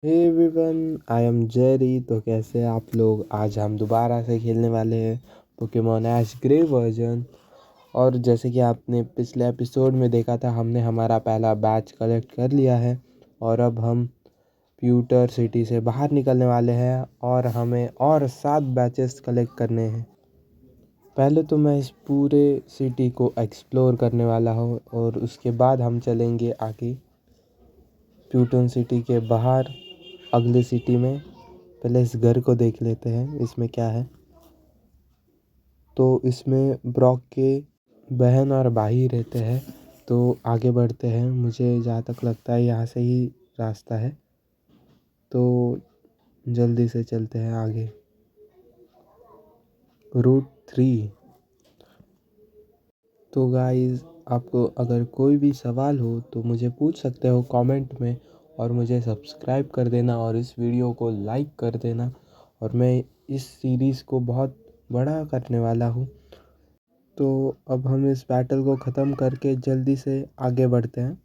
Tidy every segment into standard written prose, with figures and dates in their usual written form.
Hey everyone, I am Jerry. तो कैसे हैं आप लोग? आज हम दोबारा से खेलने वाले हैं पोकेमॉन ऐश ग्रे वर्जन। और जैसे कि आपने पिछले एपिसोड में देखा था, हमने हमारा पहला बैच कलेक्ट कर लिया है और अब हम प्यूटर सिटी से बाहर निकलने वाले हैं और हमें और 7 बैचेस कलेक्ट करने हैं। पहले तो मैं इस पूरे सिटी को एक्सप्लोर करने वाला हूँ और उसके बाद हम चलेंगे आगे प्यूटन सिटी के बाहर अगली सिटी में। पहले इस घर को देख लेते हैं, इसमें क्या है। तो इसमें ब्रॉक के बहन और भाई रहते हैं। तो आगे बढ़ते हैं, मुझे जहाँ तक लगता है यहाँ से ही रास्ता है, तो जल्दी से चलते हैं आगे। रूट 3। तो गाइस, आपको अगर कोई भी सवाल हो तो मुझे पूछ सकते हो कमेंट में, और मुझे सब्सक्राइब कर देना और इस वीडियो को लाइक कर देना। और मैं इस सीरीज़ को बहुत बड़ा करने वाला हूँ। तो अब हम इस बैटल को ख़त्म करके जल्दी से आगे बढ़ते हैं।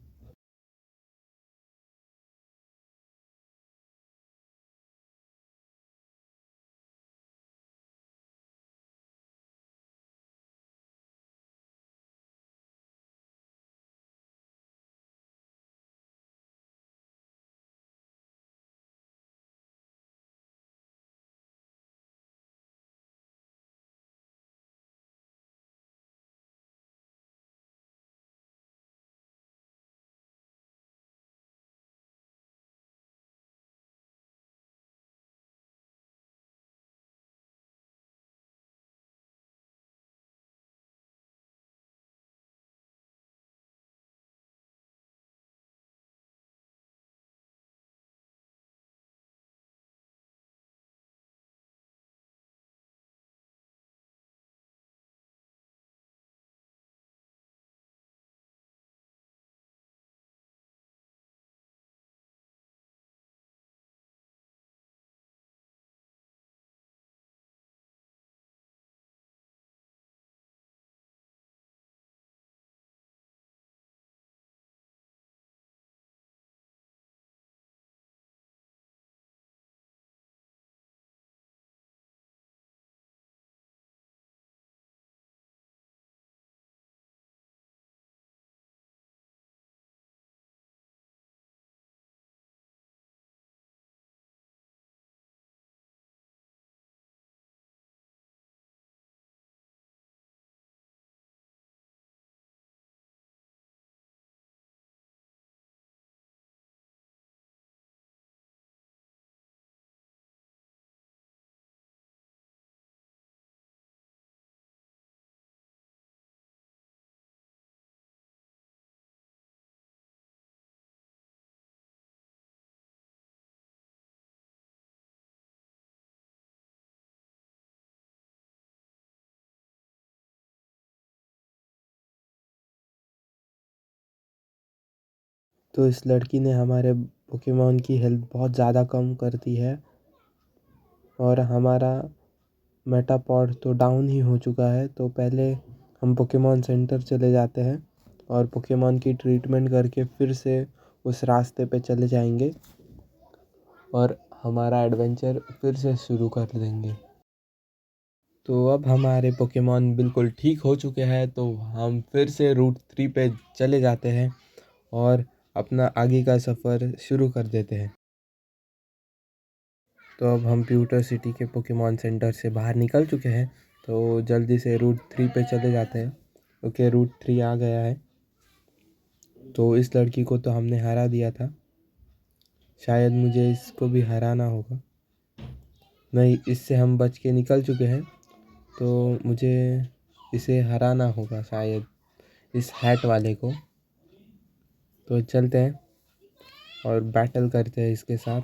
तो इस लड़की ने हमारे पोकेमॉन की हेल्थ बहुत ज़्यादा कम कर दी है और हमारा मेटापॉड तो डाउन ही हो चुका है। तो पहले हम पोकेमॉन सेंटर चले जाते हैं और पोकेमॉन की ट्रीटमेंट करके फिर से उस रास्ते पे चले जाएंगे और हमारा एडवेंचर फिर से शुरू कर देंगे। तो अब हमारे पोकेमॉन बिल्कुल ठीक हो चुके हैं, तो हम फिर से रूट 3 पे चले जाते हैं और अपना आगे का सफ़र शुरू कर देते हैं। तो अब हम प्यूटर सिटी के पोकेमॉन सेंटर से बाहर निकल चुके हैं, तो जल्दी से रूट 3 पे चले जाते हैं। ओके, रूट 3 आ गया है। तो इस लड़की को तो हमने हरा दिया था, शायद मुझे इसको भी हराना होगा। नहीं, इससे हम बच के निकल चुके हैं, तो मुझे इसे हराना होगा शायद, इस हैट वाले को। तो चलते हैं और बैटल करते हैं इसके साथ।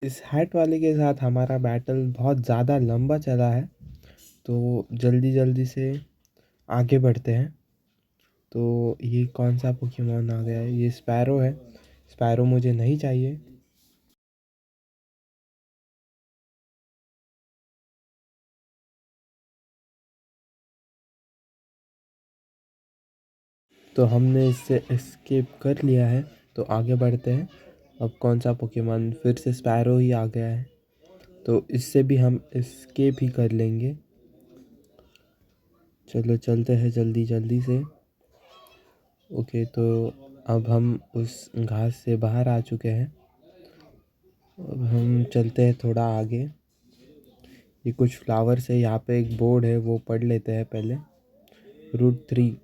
इस हैट वाले के साथ हमारा बैटल बहुत ज़्यादा लंबा चला है, तो जल्दी जल्दी से आगे बढ़ते हैं। तो ये कौन सा पोकेमॉन आ गया है? ये स्पैरो है। स्पैरो मुझे नहीं चाहिए। तो हमने इससे एस्केप कर लिया है, तो आगे बढ़ते हैं। अब कौन सा पोकेमॉन? फिर से स्पैरो ही आ गया है, तो इससे भी हम एस्केप ही कर लेंगे। चलो चलते हैं जल्दी जल्दी से। ओके, तो अब हम उस घास से बाहर आ चुके हैं। अब हम चलते हैं थोड़ा आगे। ये कुछ फ्लावर्स है, यहाँ पे एक बोर्ड है, वो पढ़ लेते हैं पहले। Root 3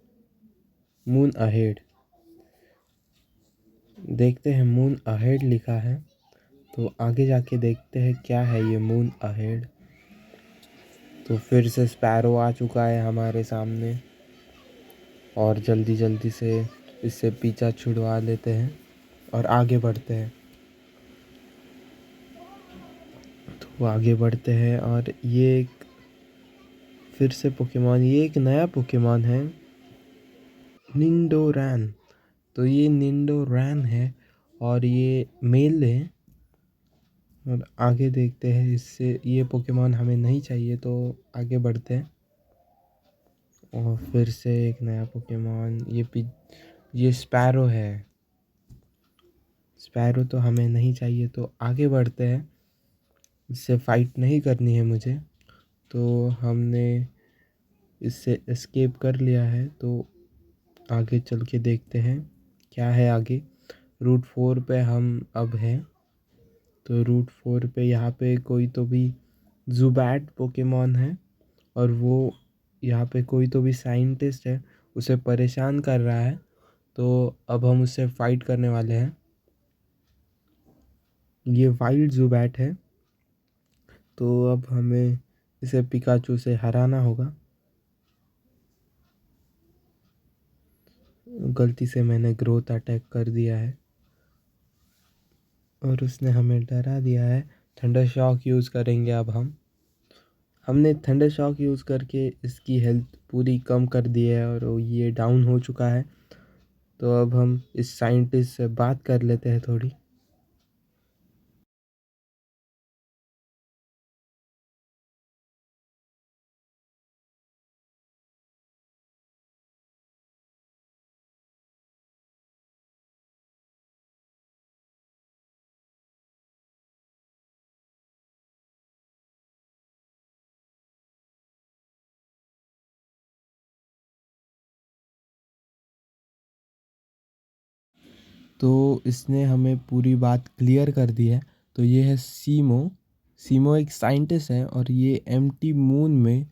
moon ahead. देखते हैं, मून अहेड लिखा है, तो आगे जाके देखते हैं क्या है ये मून अहेड। तो फिर से स्पैरो आ चुका है हमारे सामने, और जल्दी जल्दी से इससे पीछा छुड़वा लेते हैं और आगे बढ़ते हैं। तो आगे बढ़ते हैं, और ये एक फिर से पोकेमॉन, ये एक नया पोकेमॉन है, निंडोरैन। तो ये निंडोरैन है और ये मेल है। और आगे देखते हैं, इससे ये पोकेमॉन हमें नहीं चाहिए, तो आगे बढ़ते हैं। और फिर से एक नया पोकेमॉन, ये स्पैरो है। स्पैरो तो हमें नहीं चाहिए, तो आगे बढ़ते हैं। इससे फाइट नहीं करनी है मुझे, तो हमने इससे एस्केप कर लिया है। तो आगे चल के देखते हैं क्या है आगे। रूट 4 पे हम अब हैं। तो रूट 4 पे यहाँ पे कोई तो भी जुबैट पोकेमॉन है, और वो यहाँ पे कोई तो भी साइंटिस्ट है, उसे परेशान कर रहा है। तो अब हम उससे फाइट करने वाले हैं। ये वाइल्ड जुबैट है, तो अब हमें इसे पिकाचू से हराना होगा। गलती से मैंने ग्रोथ अटैक कर दिया है और उसने हमें डरा दिया है। थंडर शॉक यूज़ करेंगे अब हम। हमने थंडर शॉक यूज़ करके इसकी हेल्थ पूरी कम कर दी है, और ये डाउन हो चुका है। तो अब हम इस साइंटिस्ट से बात कर लेते हैं थोड़ी। तो इसने हमें पूरी बात क्लियर कर दी है। तो ये है सीमो। सीमो एक साइंटिस्ट है, और ये एम्प्टी मून में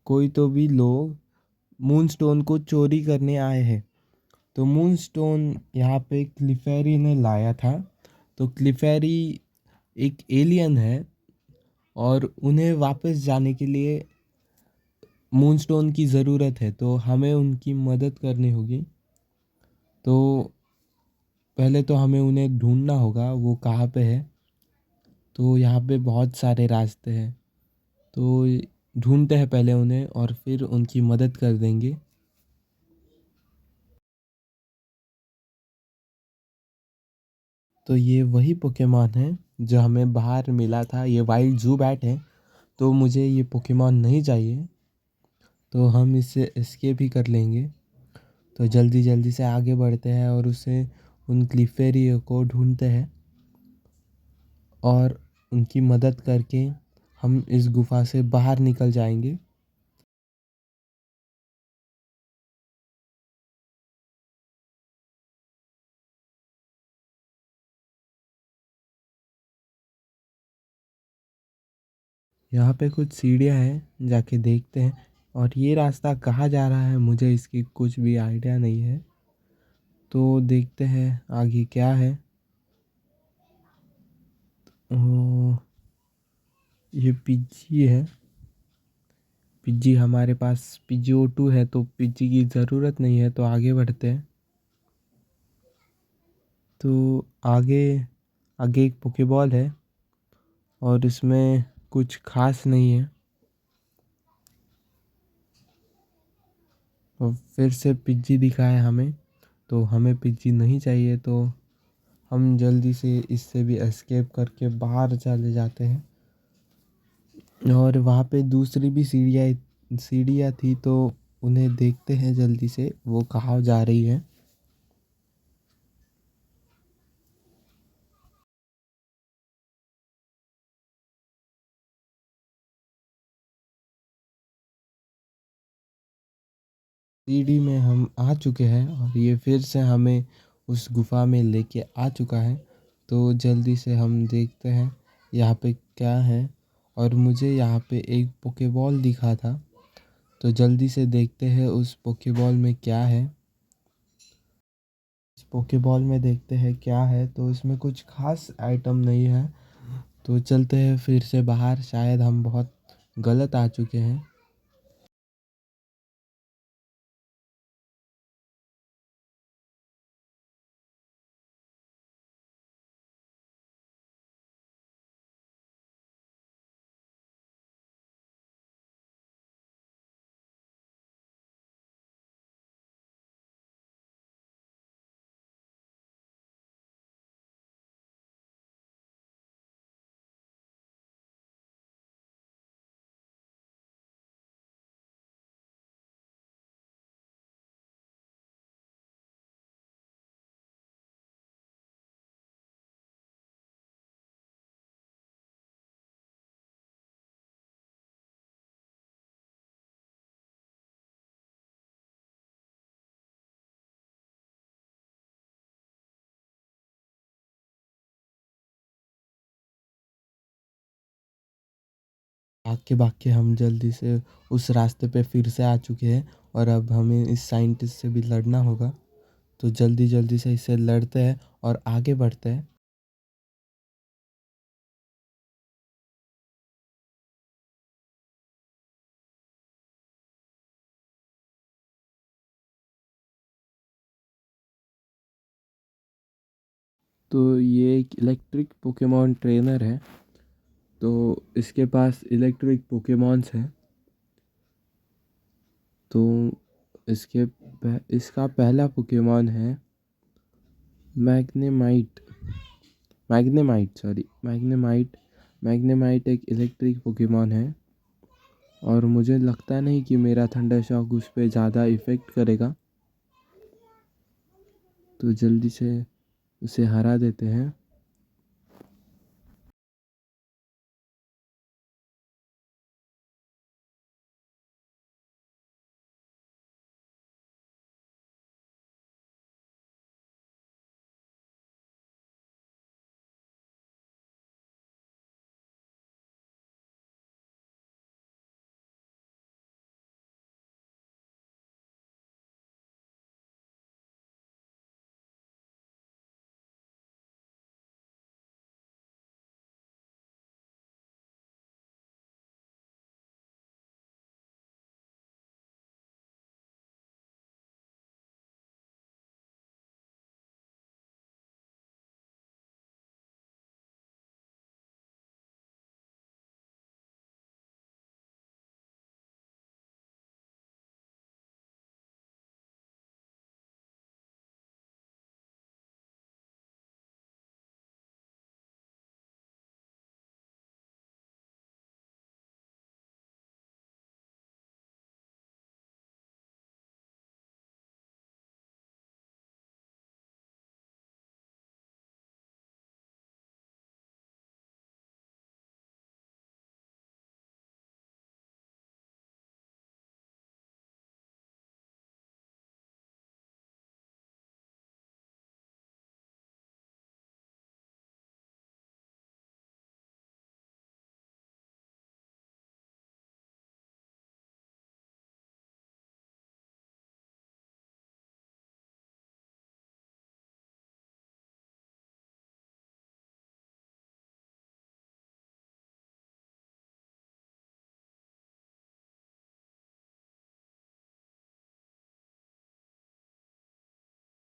कोई तो भी लोग मून स्टोन को चोरी करने आए हैं। तो मून स्टोन यहाँ पे क्लिफेरी ने लाया था। तो क्लिफेरी एक एलियन है, और उन्हें वापस जाने के लिए मून स्टोन की ज़रूरत है, तो हमें उनकी मदद करनी होगी। तो पहले तो हमें उन्हें ढूंढना होगा, वो कहाँ पे है। तो यहाँ पे बहुत सारे रास्ते हैं, तो ढूंढते हैं पहले उन्हें, और फिर उनकी मदद कर देंगे। तो ये वही पोकेमॉन है जो हमें बाहर मिला था, ये वाइल्ड ज़ूबैट है। तो मुझे ये पोकेमॉन नहीं चाहिए, तो हम इससे एस्केप ही कर लेंगे। तो जल्दी जल्दी से आगे बढ़ते हैं, और उसे उन क्लिफेरियो को ढूंढते हैं, और उनकी मदद करके हम इस गुफ़ा से बाहर निकल जाएंगे। यहाँ पे कुछ सीढ़ियाँ हैं, जाके देखते हैं। और ये रास्ता कहाँ जा रहा है मुझे इसकी कुछ भी आइडिया नहीं है, तो देखते हैं आगे क्या है। ओ, ये पिज्जी है। पिज्जी हमारे पास Pidgeotto है, तो पिज्जी की ज़रूरत नहीं है, तो आगे बढ़ते हैं। तो आगे आगे एक पोकेबॉल है, और इसमें कुछ खास नहीं है। और फिर से पिज्जी दिखाया हमें, तो हमें पिज्जी नहीं चाहिए, तो हम जल्दी से इससे भी एस्केप करके बाहर चले जाते हैं। और वहाँ पे दूसरी भी सीढ़ियाँ थी, तो उन्हें देखते हैं जल्दी से वो कहाँ जा रही है। सीढ़ी में हम आ चुके हैं और ये फिर से हमें उस गुफा में लेके आ चुका है। तो जल्दी से हम देखते हैं यहाँ पे क्या है। और मुझे यहाँ पे एक पोकेबॉल दिखा था, तो जल्दी से देखते हैं उस पोकेबॉल में क्या है। इस पोकेबॉल में देखते हैं क्या है, तो इसमें कुछ खास आइटम नहीं है। तो चलते हैं फिर से बाहर, शायद हम बहुत गलत आ चुके हैं। भाग के हम जल्दी से उस रास्ते पे फिर से आ चुके हैं। और अब हमें इस साइंटिस्ट से भी लड़ना होगा, तो जल्दी जल्दी से इससे लड़ते हैं और आगे बढ़ते हैं। तो ये एक इलेक्ट्रिक पोकेमॉन ट्रेनर है, तो इसके पास इलेक्ट्रिक पोकेमॉन्स हैं। तो इसका पहला पोकेमॉन है मैग्नेमाइट। मैग्नेमाइट। मैग्नेमाइट एक इलेक्ट्रिक पोकेमॉन है, और मुझे लगता नहीं कि मेरा थंडर शॉक उस पर ज़्यादा इफ़ेक्ट करेगा। तो जल्दी से उसे हरा देते हैं।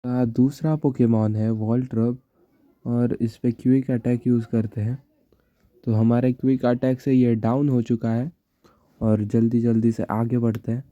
दूसरा पोकेमॉन है वॉल्ट्रब, और इस पे क्विक अटैक यूज़ करते हैं। तो हमारे क्विक अटैक से ये डाउन हो चुका है और जल्दी जल्दी से आगे बढ़ते हैं।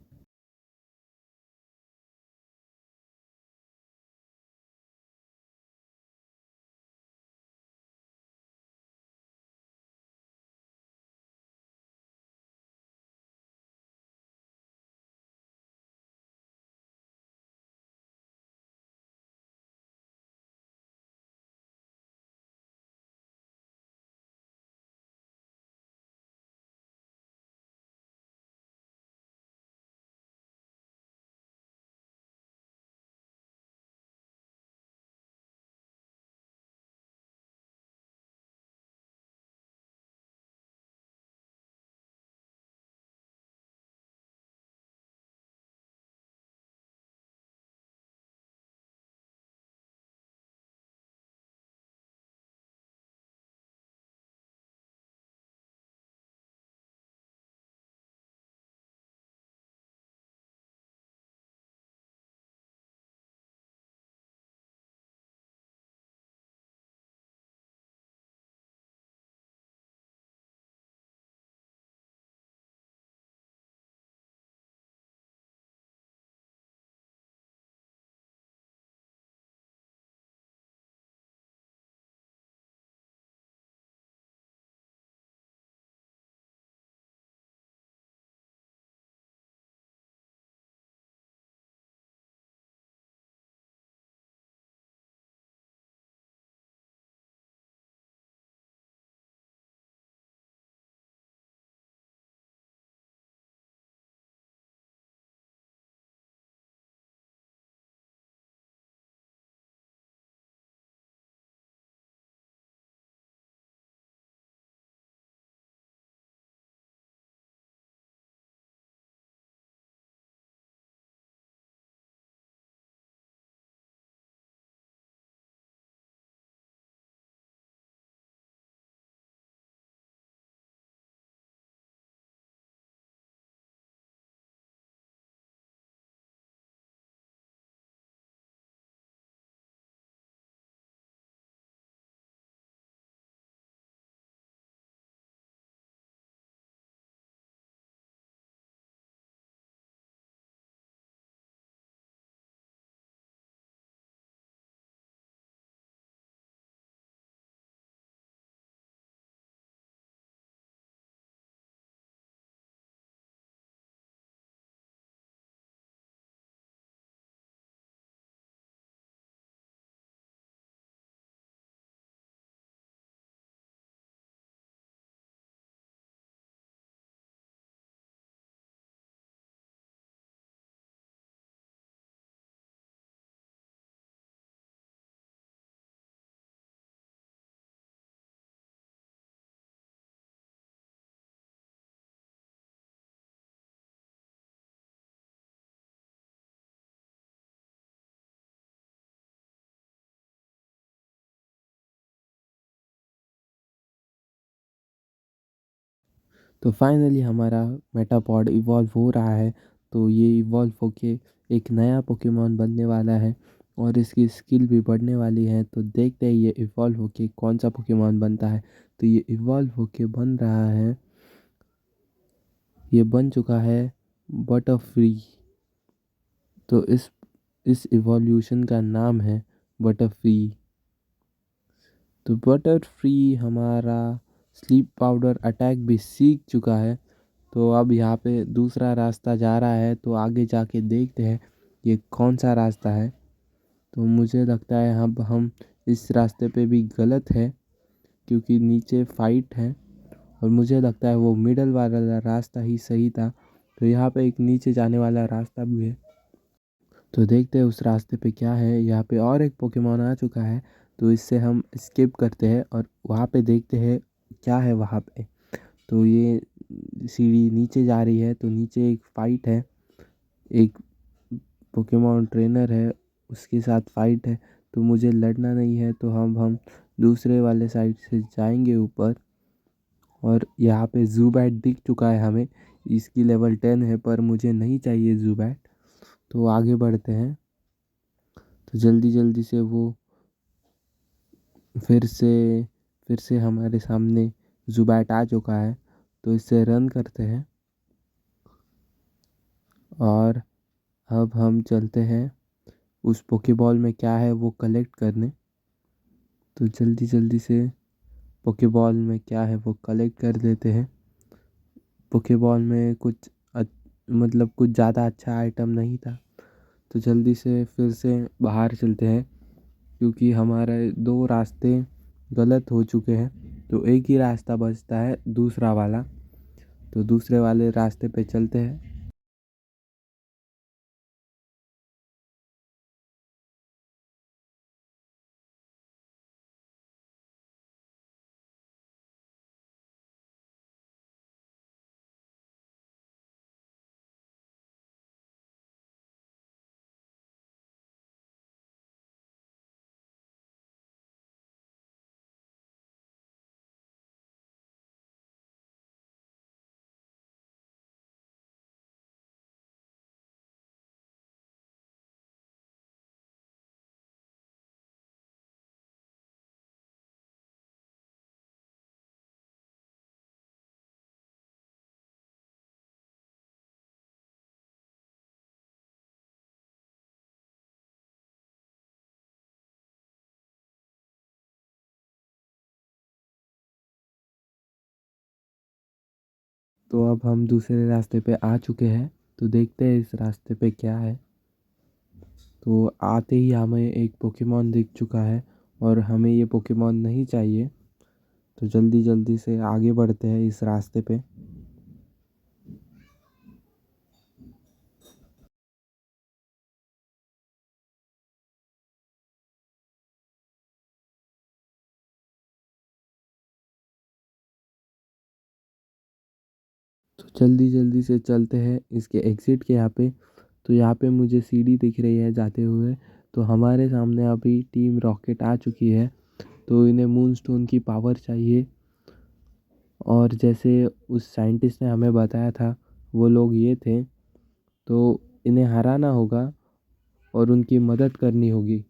तो फाइनली हमारा मेटापॉड इवॉल्व हो रहा है। तो ये इवॉल्व होके एक नया पोकेमॉन बनने वाला है और इसकी स्किल भी बढ़ने वाली है। तो देखते हैं ये इवॉल्व होके कौन सा पोकेमॉन बनता है। तो ये इवॉल्व होके बन रहा है, ये बन चुका है बटरफ्री। तो इस इवोल्यूशन का नाम है बटरफ्री। तो बटरफ्री हमारा स्लीप पाउडर अटैक भी सीख चुका है। तो अब यहाँ पे दूसरा रास्ता जा रहा है, तो आगे जाके देखते हैं ये कौन सा रास्ता है। तो मुझे लगता है अब हम इस रास्ते पे भी गलत है, क्योंकि नीचे फाइट है और मुझे लगता है वो मिडल वाला रास्ता ही सही था। तो यहाँ पे एक नीचे जाने वाला रास्ता भी है, तो देखते हैं उस रास्ते पे क्या है। यहाँ पे और एक पोकेमॉन आ चुका है, तो इससे हम स्किप करते हैं और वहाँ पे देखते हैं क्या है वहाँ पे। तो ये सीढ़ी नीचे जा रही है, तो नीचे एक फाइट है, एक पोकेमॉन ट्रेनर है उसके साथ फाइट है। तो मुझे लड़ना नहीं है, तो हम दूसरे वाले साइड से जाएंगे ऊपर। और यहाँ पे ज़ूबैट दिख चुका है हमें, इसकी लेवल 10 है, पर मुझे नहीं चाहिए ज़ूबैट। तो आगे बढ़ते हैं। तो जल्दी जल्दी से वो फिर से हमारे सामने जुबैट आ चुका है, तो इससे रन करते हैं। और अब हम चलते हैं उस पोकेबॉल में क्या है वो कलेक्ट करने। तो जल्दी जल्दी से पोकेबॉल में क्या है वो कलेक्ट कर लेते हैं। पोकेबॉल में मतलब कुछ ज़्यादा अच्छा आइटम नहीं था, तो जल्दी से फिर से बाहर चलते हैं, क्योंकि हमारे दो रास्ते गलत हो चुके हैं। तो एक ही रास्ता बचता है, दूसरा वाला। तो दूसरे वाले रास्ते पे चलते हैं। तो अब हम दूसरे रास्ते पे आ चुके हैं। तो देखते हैं इस रास्ते पे क्या है। तो आते ही हमें एक पोकेमॉन दिख चुका है, और हमें ये पोकेमॉन नहीं चाहिए। तो जल्दी जल्दी से आगे बढ़ते हैं इस रास्ते पे। तो जल्दी जल्दी से चलते हैं इसके एग्ज़िट के यहाँ पे। तो यहाँ पे मुझे सीढ़ी दिख रही है जाते हुए। तो हमारे सामने अभी टीम रॉकेट आ चुकी है। तो इन्हें मूनस्टोन की पावर चाहिए, और जैसे उस साइंटिस्ट ने हमें बताया था वो लोग ये थे। तो इन्हें हराना होगा और उनकी मदद करनी होगी।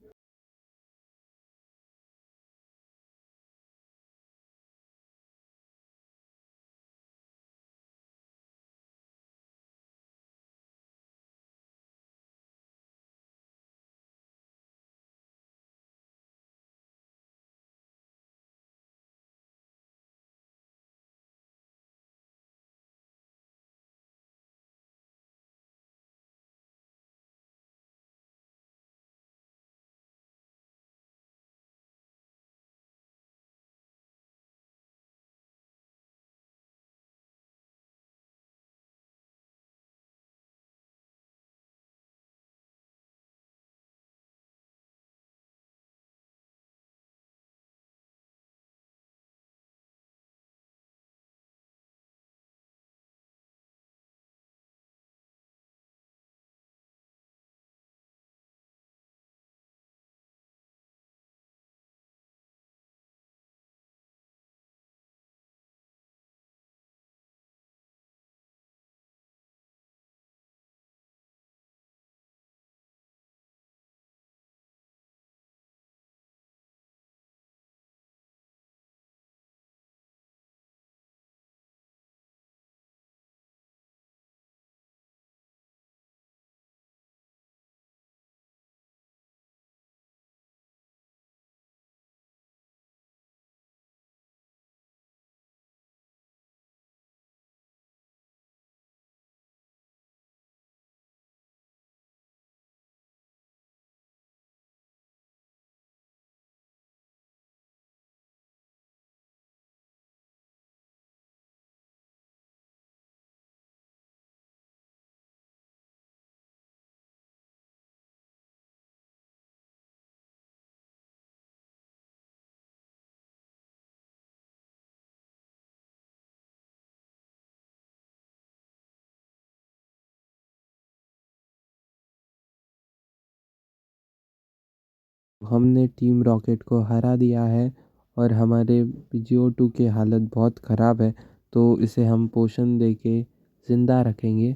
हमने टीम रॉकेट को हरा दिया है, और हमारे Pidgeotto की हालत बहुत ख़राब है। तो इसे हम पोशन दे के ज़िंदा रखेंगे।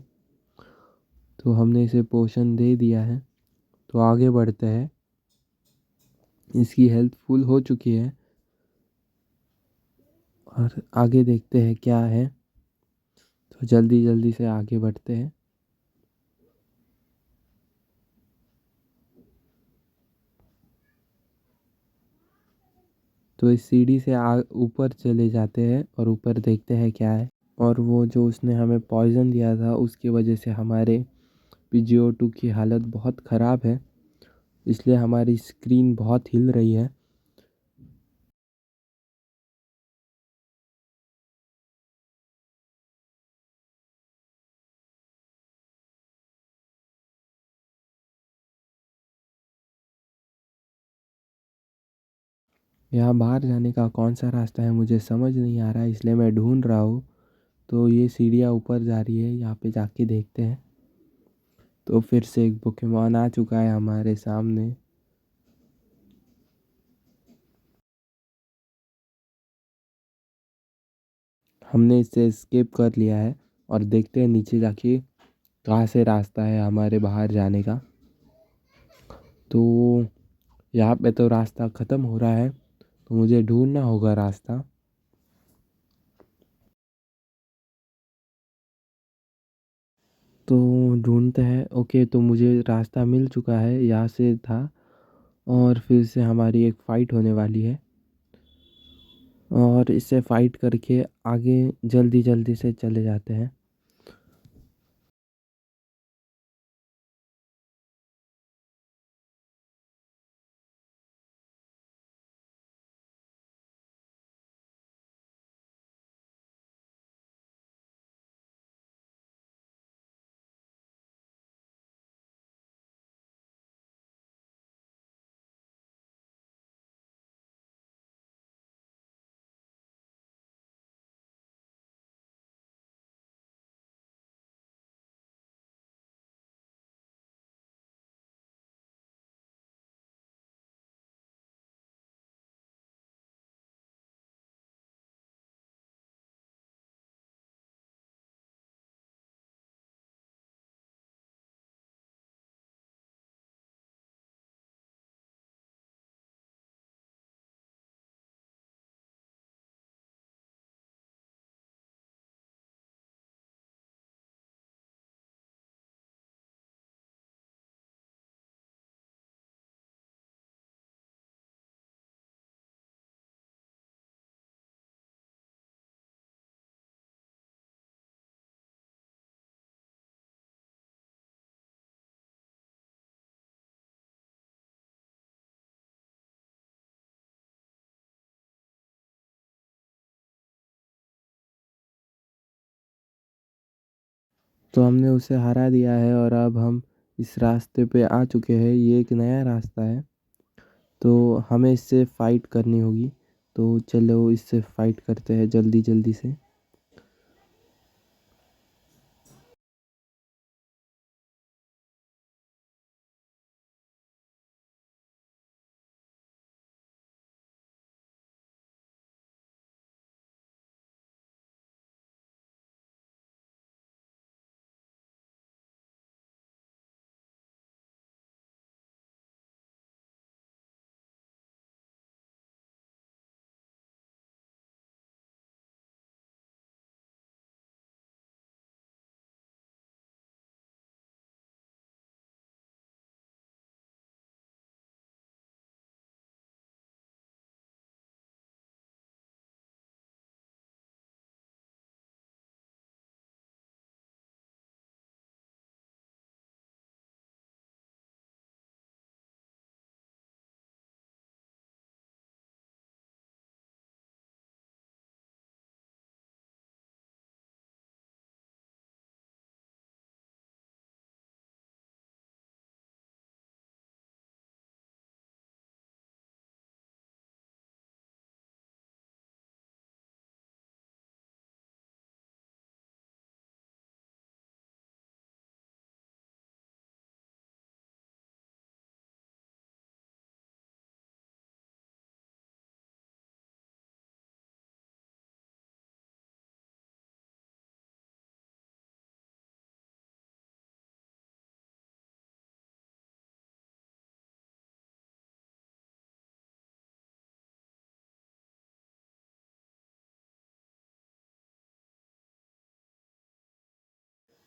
तो हमने इसे पोशन दे दिया है। तो आगे बढ़ते हैं। इसकी हेल्थ फुल हो चुकी है, और आगे देखते हैं क्या है। तो जल्दी जल्दी से आगे बढ़ते हैं। तो इस सीढ़ी से ऊपर चले जाते हैं और ऊपर देखते हैं क्या है। और वो जो उसने हमें पॉइज़न दिया था उसकी वजह से हमारे PGO2 की हालत बहुत ख़राब है, इसलिए हमारी स्क्रीन बहुत हिल रही है। यहाँ बाहर जाने का कौन सा रास्ता है मुझे समझ नहीं आ रहा है, इसलिए मैं ढूंढ रहा हूँ। तो ये सीढ़ियाँ ऊपर जा रही है, यहाँ पे जाके देखते हैं। तो फिर से एक पोकेमॉन आ चुका है हमारे सामने। हमने इससे एस्केप कर लिया है और देखते हैं नीचे जाके कहाँ से रास्ता है हमारे बाहर जाने का। तो यहाँ पे तो रास्ता ख़त्म हो रहा है, तो मुझे ढूंढना होगा रास्ता। तो ढूंढते हैं। ओके, तो मुझे रास्ता मिल चुका है, यहाँ से था। और फिर से हमारी एक फ़ाइट होने वाली है और इससे फ़ाइट करके आगे जल्दी जल्दी से चले जाते हैं। तो हमने उसे हरा दिया है और अब हम इस रास्ते पे आ चुके हैं। ये एक नया रास्ता है, तो हमें इससे फ़ाइट करनी होगी। तो चलो इससे फ़ाइट करते हैं जल्दी जल्दी से।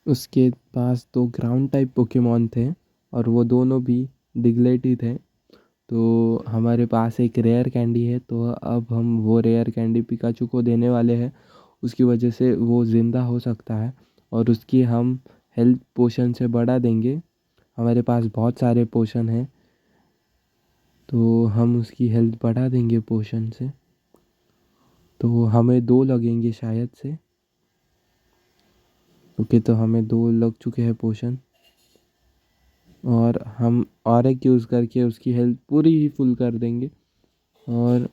उसके पास 2 ग्राउंड टाइप पोकेमॉन थे और वो दोनों भी डिग्लेट ही थे। तो हमारे पास एक रेयर कैंडी है, तो अब हम वो रेयर कैंडी पिकाचू को देने वाले हैं। उसकी वजह से वो ज़िंदा हो सकता है और उसकी हम हेल्थ पोशन से बढ़ा देंगे। हमारे पास बहुत सारे पोशन हैं, तो हम उसकी हेल्थ बढ़ा देंगे पोशन से। तो हमें 2 लगेंगे शायद से। ओके, तो हमें 2 लग चुके हैं पोशन और हम और एक यूज़ करके उसकी हेल्थ पूरी ही फुल कर देंगे। और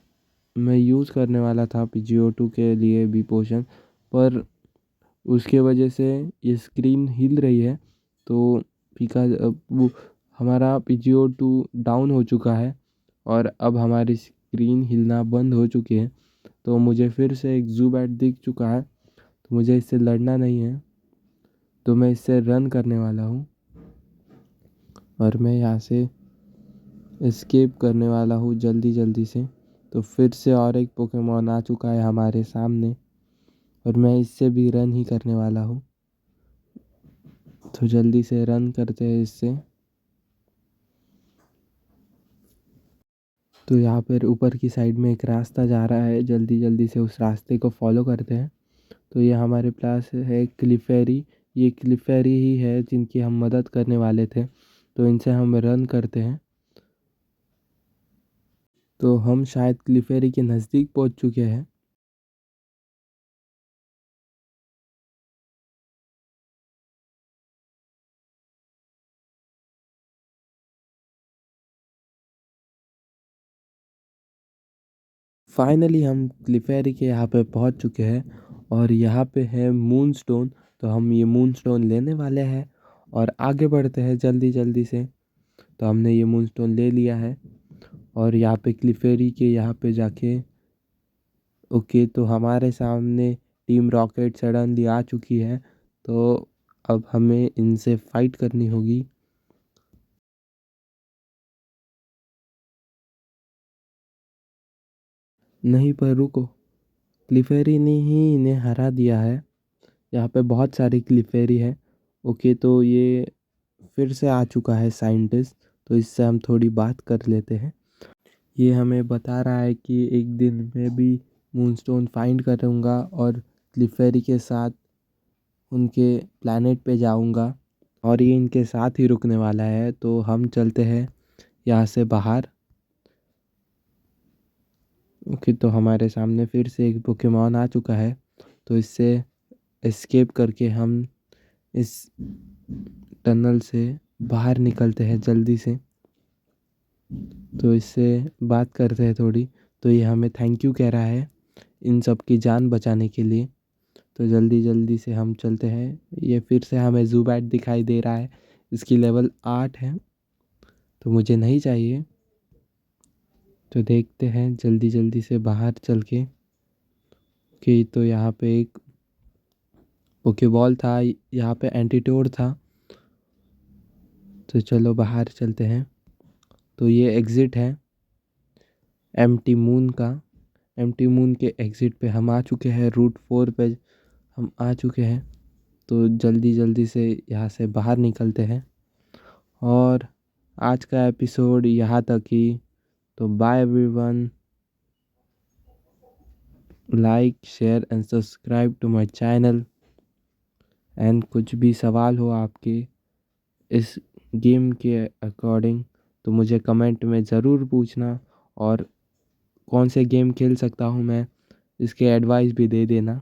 मैं यूज़ करने वाला था PGO2 के लिए भी पोशन, पर उसके वजह से ये स्क्रीन हिल रही है। तो वो हमारा PGO2 डाउन हो चुका है और अब हमारी स्क्रीन हिलना बंद हो चुकी है। तो मुझे फिर से एक ज़ुबैट दिख चुका है, तो मुझे इससे लड़ना नहीं है, तो मैं इससे रन करने वाला हूँ और मैं यहाँ से एस्केप करने वाला हूँ जल्दी जल्दी से। तो फिर से और एक पोकेमॉन आ चुका है हमारे सामने और मैं इससे भी रन ही करने वाला हूँ। तो जल्दी से रन करते हैं इससे। तो यहाँ पर ऊपर की साइड में एक रास्ता जा रहा है, जल्दी जल्दी से उस रास्ते को फॉलो करते हैं। तो ये हमारे पास है क्लिफेरी। ये क्लिफेरी ही है जिनकी हम मदद करने वाले थे, तो इनसे हम रन करते हैं। तो हम शायद क्लिफेरी के नज़दीक पहुँच चुके हैं। फाइनली हम क्लिफेरी के यहाँ पे पहुँच चुके हैं और यहाँ पे है मून स्टोन। तो हम ये मून स्टोन लेने वाले हैं और आगे बढ़ते हैं जल्दी जल्दी से। तो हमने ये मून स्टोन ले लिया है और यहाँ पे क्लिफेरी के यहाँ पे जाके ओके, तो हमारे सामने टीम रॉकेट सडनली आ चुकी है। तो अब हमें इनसे फाइट करनी होगी। नहीं, पर रुको, क्लिफेरी ने ही इन्हें हरा दिया है। यहाँ पे बहुत सारी क्लिफेरी है। ओके, तो ये फिर से आ चुका है साइंटिस्ट, तो इससे हम थोड़ी बात कर लेते हैं। ये हमें बता रहा है कि एक दिन मैं भी मूनस्टोन फाइंड करूँगा और क्लिफेरी के साथ उनके प्लैनेट पे जाऊँगा और ये इनके साथ ही रुकने वाला है। तो हम चलते हैं यहाँ से बाहर। ओके, तो हमारे सामने फिर से एक पोकेमॉन आ चुका है, तो इससे एस्केप करके हम इस टनल से बाहर निकलते हैं जल्दी से। तो इससे बात करते हैं थोड़ी। तो ये हमें थैंक यू कह रहा है इन सब की जान बचाने के लिए। तो जल्दी जल्दी से हम चलते हैं। ये फिर से हमें ज़ुबैट दिखाई दे रहा है, इसकी लेवल 8 है, तो मुझे नहीं चाहिए। तो देखते हैं जल्दी जल्दी से बाहर चल के कि तो यहाँ पे एक पोकेबॉल था, यहाँ पे एंटीटोड था। तो चलो बाहर चलते हैं। तो ये एग्ज़िट है एम्प्टी मून का। एम्प्टी मून के एग्ज़िट पे हम आ चुके हैं, रूट 4 पे हम आ चुके हैं। तो जल्दी जल्दी से यहाँ से बाहर निकलते हैं और आज का एपिसोड यहाँ तक ही। तो bye everyone, like share and subscribe to my channel. And कुछ भी सवाल हो आपके इस गेम के अकॉर्डिंग, तो मुझे कमेंट में ज़रूर पूछना और कौन से गेम खेल सकता हूँ मैं, इसके एडवाइस भी दे देना।